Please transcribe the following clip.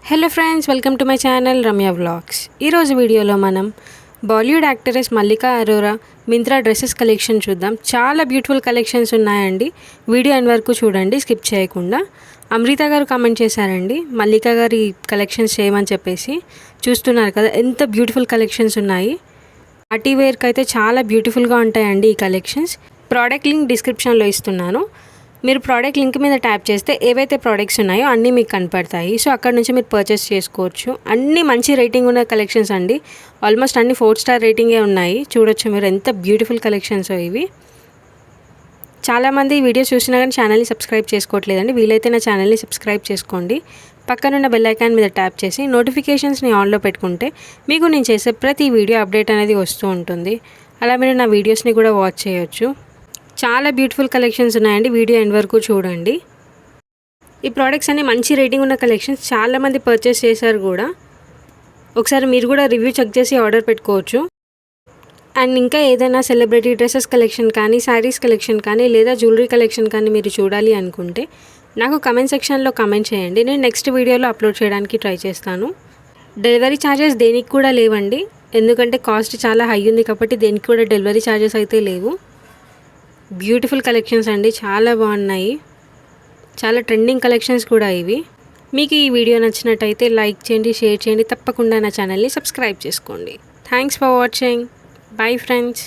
Hello friends, welcome to my channel Ramya vlogs. ఈరోజు వీడియోలో మనం బాలీవుడ్ యాక్టరెస్ మల్లికా అరోరా మింత్రా డ్రెస్సెస్ కలెక్షన్ చూద్దాం. చాలా బ్యూటిఫుల్ కలెక్షన్స్ ఉన్నాయండి. వీడియో ఎండ్ వరకు చూడండి, స్కిప్ చేయకుండా. అమృత గారు కామెంట్ చేశారండి మల్లికా గారి కలెక్షన్స్ చేయమని చెప్పేసి. చూస్తున్నారు కదా ఎంత బ్యూటిఫుల్ కలెక్షన్స్ ఉన్నాయి. పార్టీ వేర్కి అయితే చాలా బ్యూటిఫుల్గా ఉంటాయండి ఈ కలెక్షన్స్. ప్రోడక్ట్ లింక్ డిస్క్రిప్షన్లో ఇస్తున్నాను. మీరు ప్రోడక్ట్ లింక్ మీద ట్యాప్ చేస్తే ఏవైతే ప్రోడక్ట్స్ ఉన్నాయో అన్నీ మీకు కనపడతాయి. సో అక్కడ నుంచి మీరు పర్చేస్ చేసుకోవచ్చు. అన్నీ మంచి రేటింగ్ ఉన్న కలెక్షన్స్ అండి. ఆల్మోస్ట్ అన్ని 4 స్టార్ రేటింగే ఉన్నాయి. చూడొచ్చు మీరు ఎంత బ్యూటిఫుల్ కలెక్షన్స్ ఇవి. చాలామంది వీడియోస్ చూసినా కానీ ఛానల్ని సబ్స్క్రైబ్ చేసుకోవట్లేదండి. వీలైతే నా ఛానల్ని సబ్స్క్రైబ్ చేసుకోండి. పక్కనున్న బెల్ ఐకాన్ మీద ట్యాప్ చేసి నోటిఫికేషన్స్ని ఆన్లో పెట్టుకుంటే మీకు నేను చేసే ప్రతి వీడియో అప్డేట్ అనేది వస్తూ ఉంటుంది. అలా మీరు నా వీడియోస్ని కూడా వాచ్ చేయొచ్చు. చాలా బ్యూటిఫుల్ కలెక్షన్స్ ఉన్నాయండి. వీడియో ఎండ్ వరకు చూడండి. ఈ ప్రోడక్ట్స్ అన్ని మంచి రేటింగ్ ఉన్న కలెక్షన్స్. చాలామంది పర్చేస్ చేశారు కూడా. ఒకసారి మీరు కూడా రివ్యూ చెక్ చేసి ఆర్డర్ పెట్టుకోవచ్చు. అండ్ ఇంకా ఏదైనా సెలబ్రిటీ డ్రెస్సెస్ కలెక్షన్ కానీ, శారీస్ కలెక్షన్ కానీ, లేదా జ్యువెలరీ కలెక్షన్ కానీ మీరు చూడాలి అనుకుంటే నాకు కమెంట్ సెక్షన్లో కమెంట్ చేయండి. నేను నెక్స్ట్ వీడియోలో అప్లోడ్ చేయడానికి ట్రై చేస్తాను. డెలివరీ ఛార్జెస్ దేనికి కూడా లేవండి. ఎందుకంటే కాస్ట్ చాలా హై ఉంది కాబట్టి దేనికి కూడా డెలివరీ ఛార్జెస్ అయితే లేవు. బ్యూటిఫుల్ కలెక్షన్స్ అండి, చాలా బాగున్నాయి. చాలా ట్రెండింగ్ కలెక్షన్స్ కూడా ఇవి. మీకు ఈ వీడియో నచ్చినట్టయితే లైక్ చేయండి, షేర్ చేయండి. తప్పకుండా నా ఛానల్ని సబ్స్క్రైబ్ చేసుకోండి. Thanks for watching. Bye friends.